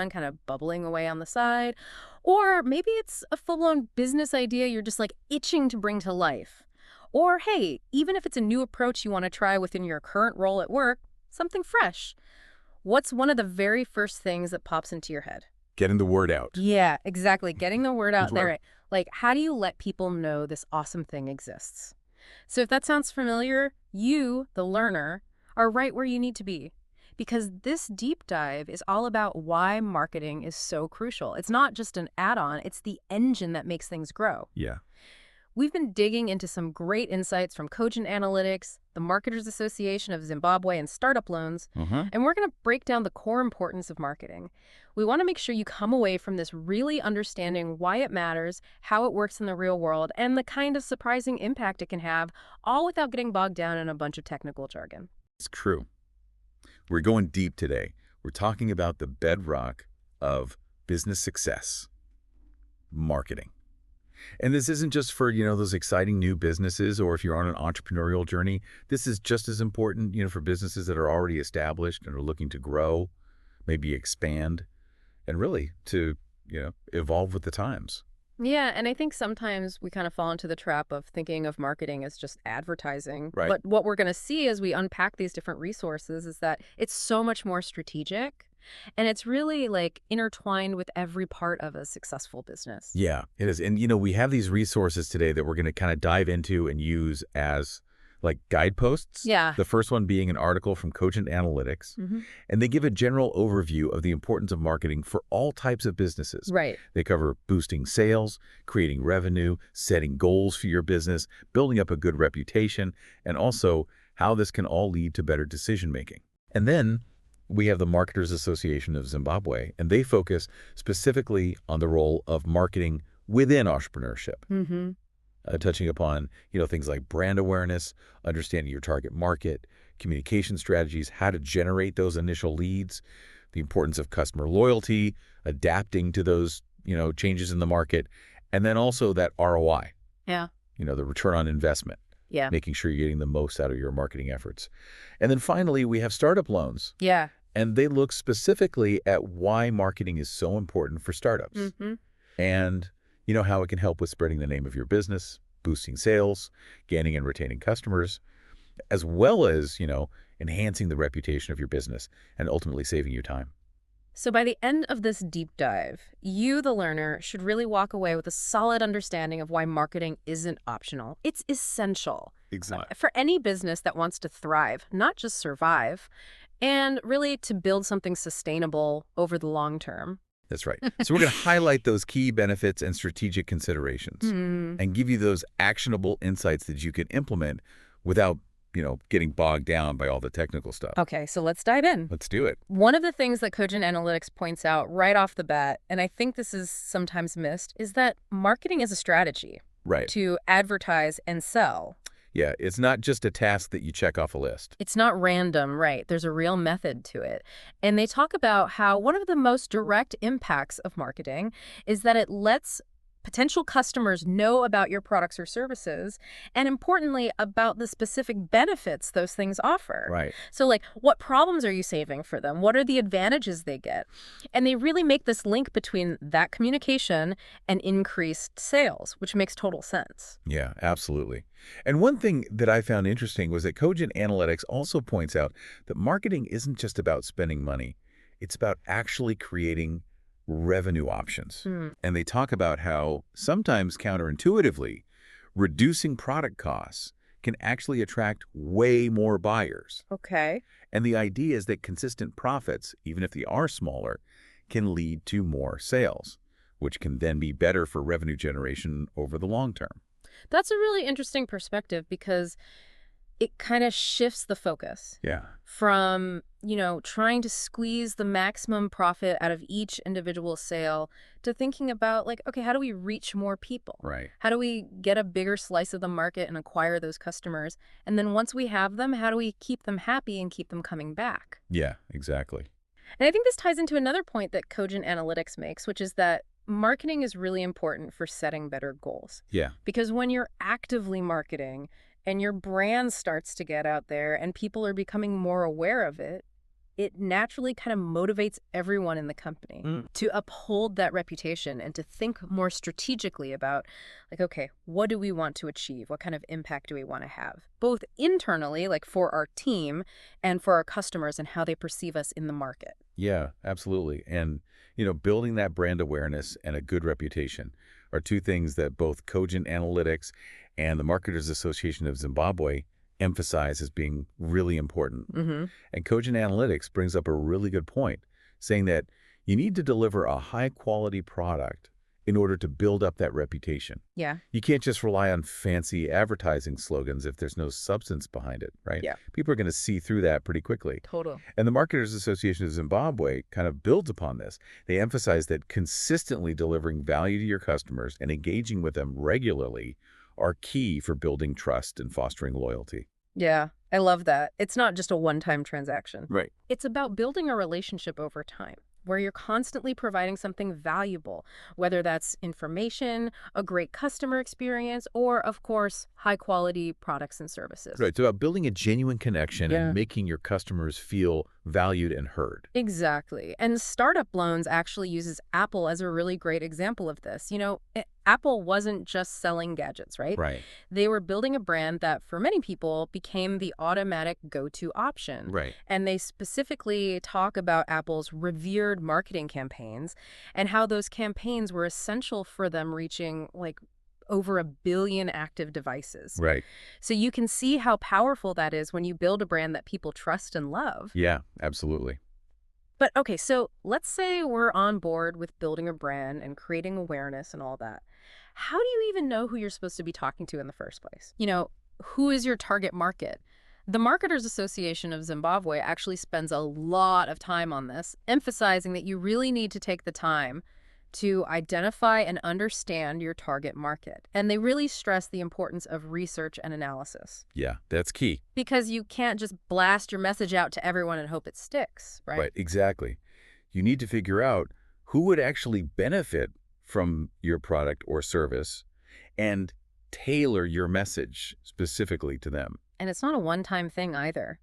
kind of bubbling away on the side. Or maybe it's a full-blown business idea you're just like itching to bring to life. Or hey, even if it's a new approach you want to try within your current role at work, something fresh. What's one of the very first things that pops into your head? Getting the word out. Yeah, exactly. Getting the word out That's right. there. Like, how do you let people know this awesome thing exists? So if that sounds familiar, you, the learner, are right where you need to be. Because this deep dive is all about why marketing is so crucial. It's not just an add-on, it's the engine that makes things grow. Yeah. We've been digging into some great insights from Cogent Analytics, the Marketers Association of Zimbabwe, and startup loans, and we're going to break down the core importance of marketing. We want to make sure you come away from this really understanding why it matters, how it works in the real world, and the kind of surprising impact it can have, all without getting bogged down in a bunch of technical jargon. It's true. We're going deep today. We're talking about the bedrock of business success, marketing. And this isn't just for, those exciting new businesses or if you're on an entrepreneurial journey. This is just as important, for businesses that are already established and are looking to grow, maybe expand, and really to, evolve with the times. Yeah, and I think sometimes we kind of fall into the trap of thinking of marketing as just advertising. Right. But what we're going to see as we unpack these different resources is that it's so much more strategic, and it's really like intertwined with every part of a successful business. Yeah, it is. And, we have these resources today that we're going to kind of dive into and use as like guideposts. Yeah. The first one being an article from Cogent Analytics. And they give a general overview of the importance of marketing for all types of businesses. Right. They cover boosting sales, creating revenue, setting goals for your business, building up a good reputation, and also how this can all lead to better decision-making. And then we have the Marketers Association of Zimbabwe, and they focus specifically on the role of marketing within entrepreneurship. Touching upon, things like brand awareness, understanding your target market, communication strategies, how to generate those initial leads, the importance of customer loyalty, adapting to those, changes in the market, and then also that ROI. Yeah. The return on investment. Yeah. Making sure you're getting the most out of your marketing efforts. And then finally, we have startup loans. Yeah. And they look specifically at why marketing is so important for startups. And how it can help with spreading the name of your business, boosting sales, gaining and retaining customers, as well as, enhancing the reputation of your business and ultimately saving you time. So by the end of this deep dive, you, the learner, should really walk away with a solid understanding of why marketing isn't optional. It's essential. Exactly. For any business that wants to thrive, not just survive, and really to build something sustainable over the long term. That's right. So we're going to highlight those key benefits and strategic considerations and give you those actionable insights that you can implement without, getting bogged down by all the technical stuff. Okay, so let's dive in. Let's do it. One of the things that Cogent Analytics points out right off the bat, and I think this is sometimes missed, is that marketing is a strategy. Right. To advertise and sell. Yeah, it's not just a task that you check off a list. It's not random, right? There's a real method to it. And they talk about how one of the most direct impacts of marketing is that it lets potential customers know about your products or services, and importantly, about the specific benefits those things offer. Right. So like, what problems are you saving for them? What are the advantages they get? And they really make this link between that communication and increased sales, which makes total sense. Yeah, absolutely. And one thing that I found interesting was that Cogent Analytics also points out that marketing isn't just about spending money. It's about actually creating revenue options. And they talk about how sometimes counterintuitively, reducing product costs can actually attract way more buyers. Okay. And the idea is that consistent profits, even if they are smaller, can lead to more sales, which can then be better for revenue generation over the long term. That's a really interesting perspective because it kind of shifts the focus. Yeah. From, trying to squeeze the maximum profit out of each individual sale to thinking about like, okay, how do we reach more people? Right. How do we get a bigger slice of the market and acquire those customers? And then once we have them, how do we keep them happy and keep them coming back? Yeah, exactly. And I think this ties into another point that Cogent Analytics makes, which is that marketing is really important for setting better goals. Yeah. Because when you're actively marketing and your brand starts to get out there and people are becoming more aware of it, it naturally kind of motivates everyone in the company to uphold that reputation and to think more strategically about, like, okay, what do we want to achieve? What kind of impact do we want to have? Both internally, like for our team, and for our customers and how they perceive us in the market. Yeah, absolutely. And, building that brand awareness and a good reputation are two things that both Cogent Analytics and the Marketers Association of Zimbabwe emphasize as being really important. And Cogent Analytics brings up a really good point, saying that you need to deliver a high-quality product in order to build up that reputation. Yeah. You can't just rely on fancy advertising slogans if there's no substance behind it, right? Yeah. People are going to see through that pretty quickly. Total. And the Marketers Association of Zimbabwe kind of builds upon this. They emphasize that consistently delivering value to your customers and engaging with them regularly are key for building trust and fostering loyalty. Yeah, I love that. It's not just a one-time transaction. Right. It's about building a relationship over time, where you're constantly providing something valuable, whether that's information, a great customer experience, or, of course, high-quality products and services. Right. It's about building a genuine connection and making your customers feel valued and heard. Exactly. And Startup Loans actually uses Apple as a really great example of this. Apple wasn't just selling gadgets, right? Right. They were building a brand that, for many people, became the automatic go-to option. Right. And they specifically talk about Apple's revered marketing campaigns and how those campaigns were essential for them reaching, like, over 1 billion active devices. Right. So you can see how powerful that is when you build a brand that people trust and love. Yeah, absolutely. But okay, so let's say we're on board with building a brand and creating awareness and all that. How do you even know who you're supposed to be talking to in the first place? Who is your target market? The Marketers Association of Zimbabwe actually spends a lot of time on this, emphasizing that you really need to take the time to identify and understand your target market. And they really stress the importance of research and analysis. Yeah, that's key. Because you can't just blast your message out to everyone and hope it sticks, right? Right, exactly. You need to figure out who would actually benefit from your product or service and tailor your message specifically to them. And it's not a one-time thing either.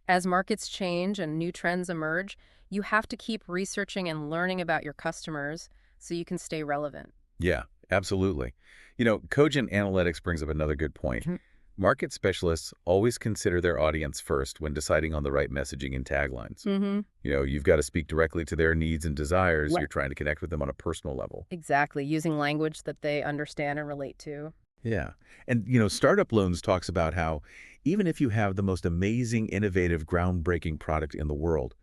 As markets change and new trends emerge, you have to keep researching and learning about your customers so you can stay relevant. Yeah, absolutely. Cogent Analytics brings up another good point. Market specialists always consider their audience first when deciding on the right messaging and taglines. You've got to speak directly to their needs and desires. Right. You're trying to connect with them on a personal level. Exactly, using language that they understand and relate to. Yeah. And, Startup Loans talks about how even if you have the most amazing, innovative, groundbreaking product in the world,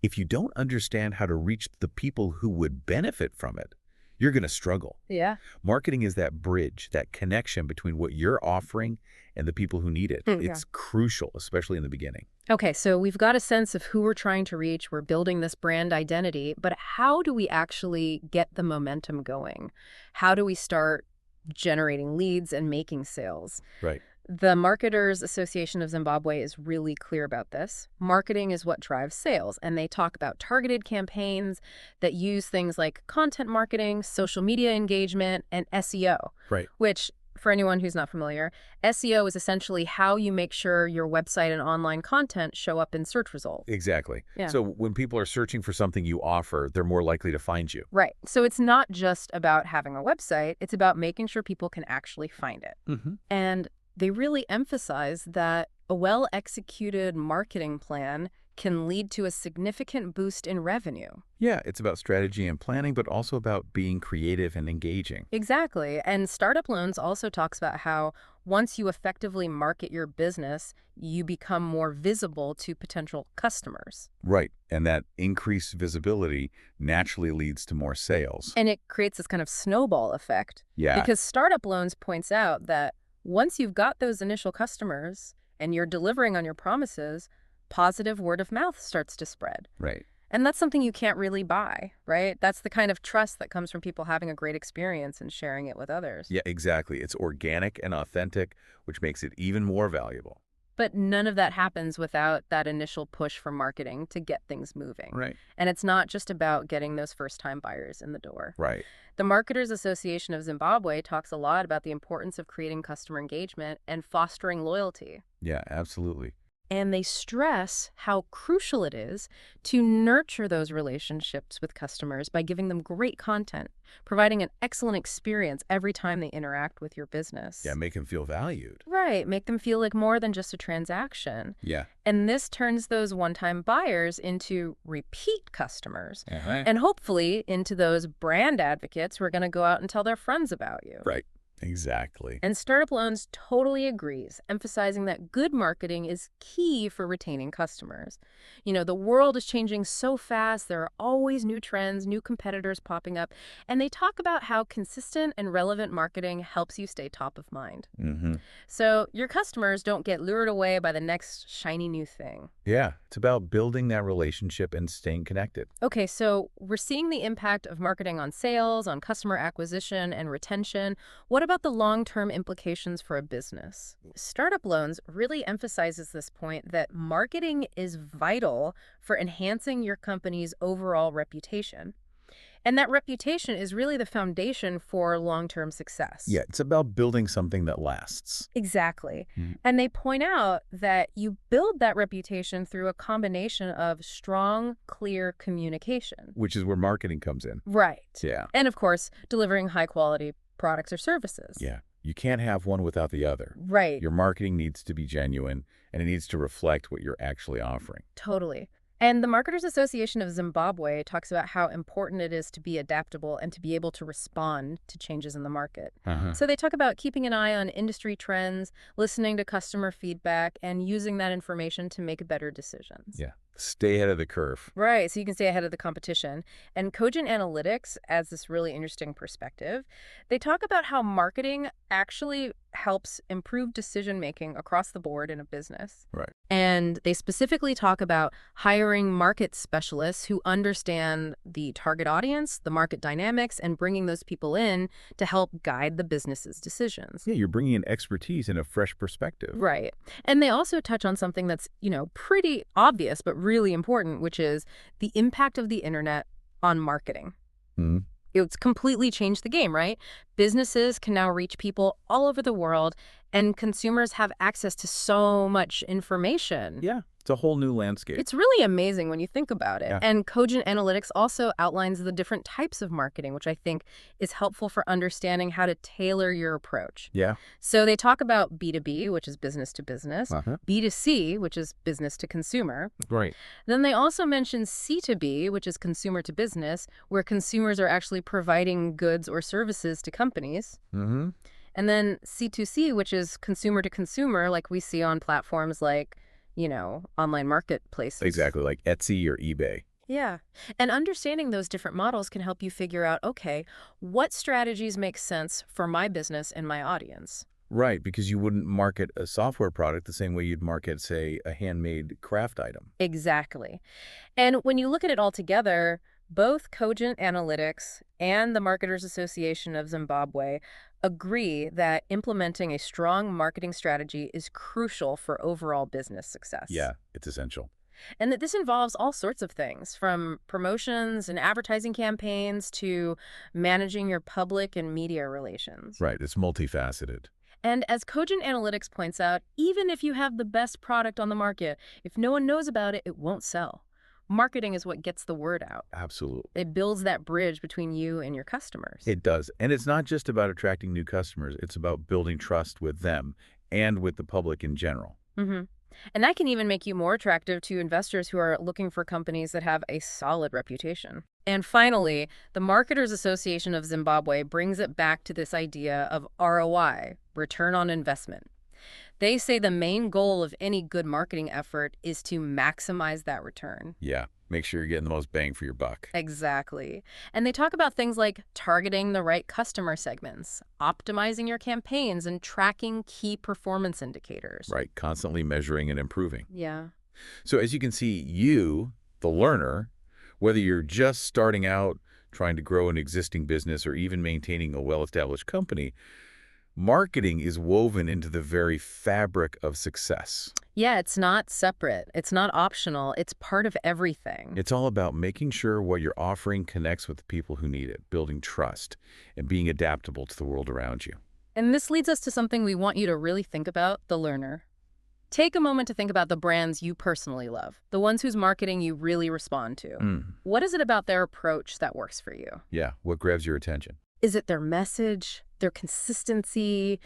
if you don't understand how to reach the people who would benefit from it, you're going to struggle. Yeah. Marketing is that bridge, that connection between what you're offering and the people who need it. It's crucial, especially in the beginning. Okay, so we've got a sense of who we're trying to reach. We're building this brand identity, but how do we actually get the momentum going? How do we start generating leads and making sales? Right. The Marketers Association of Zimbabwe is really clear about this. Marketing is what drives sales, and they talk about targeted campaigns that use things like content marketing, social media engagement, and SEO. Right. Which, for anyone who's not familiar, SEO is essentially how you make sure your website and online content show up in search results. Exactly. Yeah. So when people are searching for something you offer, they're more likely to find you. Right. So it's not just about having a website, it's about making sure people can actually find it. And they really emphasize that a well-executed marketing plan can lead to a significant boost in revenue. Yeah, it's about strategy and planning, but also about being creative and engaging. Exactly. And Startup Loans also talks about how once you effectively market your business, you become more visible to potential customers. Right. And that increased visibility naturally leads to more sales. And it creates this kind of snowball effect. Yeah. Because Startup Loans points out that once you've got those initial customers and you're delivering on your promises, positive word of mouth starts to spread. Right. And that's something you can't really buy, right? That's the kind of trust that comes from people having a great experience and sharing it with others. Yeah, exactly. It's organic and authentic, which makes it even more valuable. But none of that happens without that initial push from marketing to get things moving. Right. And it's not just about getting those first-time buyers in the door. Right. The Marketers Association of Zimbabwe talks a lot about the importance of creating customer engagement and fostering loyalty. Yeah, absolutely. And they stress how crucial it is to nurture those relationships with customers by giving them great content, providing an excellent experience every time they interact with your Yeah, business. make them feel valued. Right, make them feel like more than just a transaction. Yeah. And this turns those one-time buyers into repeat customers Uh-huh. and hopefully into those brand advocates who are going to go out and tell their friends about you. Right. Exactly. And Startup Loans totally agrees, emphasizing that good marketing is key for retaining customers. The world is changing so fast, there are always new trends, new competitors popping up, and they talk about how consistent and relevant marketing helps you stay top of mind. Mm-hmm. So your customers don't get lured away by the next shiny new thing. Yeah, it's about building that relationship and staying connected. Okay, so we're seeing the impact of marketing on sales, on customer acquisition and retention. What about the long-term implications for a business? Startup Loans really emphasizes this point that marketing is vital for enhancing your company's overall reputation. And that reputation is really the foundation for long-term success. Yeah, it's about building something that lasts. Exactly. Mhm. And they point out that you build that reputation through a combination of strong, clear communication. Which is where marketing comes in. Right. Yeah. And of course, delivering high-quality products or services. Yeah. You can't have one without the other. Right. Your marketing needs to be genuine, and it needs to reflect what you're actually offering. Totally. And the Marketers Association of Zimbabwe talks about how important it is to be adaptable and to be able to respond to changes in the market. Uh-huh. So they talk about keeping an eye on industry trends, listening to customer feedback, and using that information to make better decisions. Yeah. Stay ahead of the curve. Right, so you can stay ahead of the competition. And Cogent Analytics adds this really interesting perspective. They talk about how marketing actually helps improve decision-making across the board in a business. Right. And they specifically talk about hiring market specialists who understand the target audience, the market dynamics, and bringing those people in to help guide the business's decisions. Yeah, you're bringing in expertise and a fresh perspective. Right. And they also touch on something that's, pretty obvious, but really important, which is the impact of the internet on marketing. Mm-hmm. It's completely changed the game, right? Businesses can now reach people all over the world, and consumers have access to so much information. Yeah, it's a whole new landscape. It's really amazing when you think about it. Yeah. And Cogent Analytics also outlines the different types of marketing, which I think is helpful for understanding how to tailor your approach. Yeah. So they talk about B2B, which is business to business, Uh-huh. B2C, which is business to consumer. Right. Then they also mention C2B, which is consumer to business, where consumers are actually providing goods or services to companies. Mm-hmm. And then C2C, which is consumer to consumer, like we see on platforms like, online marketplaces. Exactly, like Etsy or eBay. Yeah. And understanding those different models can help you figure out, okay, what strategies make sense for my business and my audience? Right, because you wouldn't market a software product the same way you'd market, say, a handmade craft item. Exactly. And when you look at it all together, both Cogent Analytics and the Marketers Association of Zimbabwe agree that implementing a strong marketing strategy is crucial for overall business success. Yeah, it's essential. And that this involves all sorts of things, from promotions and advertising campaigns to managing your public and media relations. Right, it's multifaceted. And as Cogent Analytics points out, even if you have the best product on the market, if no one knows about it, it won't sell. Marketing is what gets the word out. Absolutely. It builds that bridge between you and your customers. It does. And it's not just about attracting new customers. It's about building trust with them and with the public in general. Mm-hmm. And that can even make you more attractive to investors who are looking for companies that have a solid reputation. And finally, the Marketers Association of Zimbabwe brings it back to this idea of ROI, return on investment. They say the main goal of any good marketing effort is to maximize that return. Yeah, make sure you're getting the most bang for your buck. Exactly. And they talk about things like targeting the right customer segments, optimizing your campaigns, and tracking key performance indicators. Right, constantly measuring and improving. Yeah. So as you can see, you, the learner, whether you're just starting out, trying to grow an existing business, or even maintaining a well-established company, marketing is woven into the very fabric of success. Yeah, it's not separate. It's not optional. It's part of everything. It's all about making sure what you're offering connects with the people who need it, building trust, and being adaptable to the world around you. And this leads us to something we want you to really think about, the learner. Take a moment to think about the brands you personally love, the ones whose marketing you really respond to. What is it about their approach that works for you? Yeah, what grabs your attention? Is it their message, their consistency?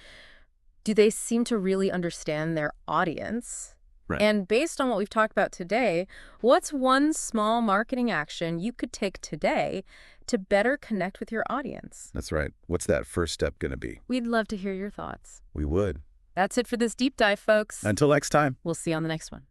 Do they seem to really understand their audience? Right. And based on what we've talked about today, what's one small marketing action you could take today to better connect with your audience? That's right. What's that first step going to be? We'd love to hear your thoughts. We would. That's it for this deep dive, folks. Until next time. We'll see you on the next one.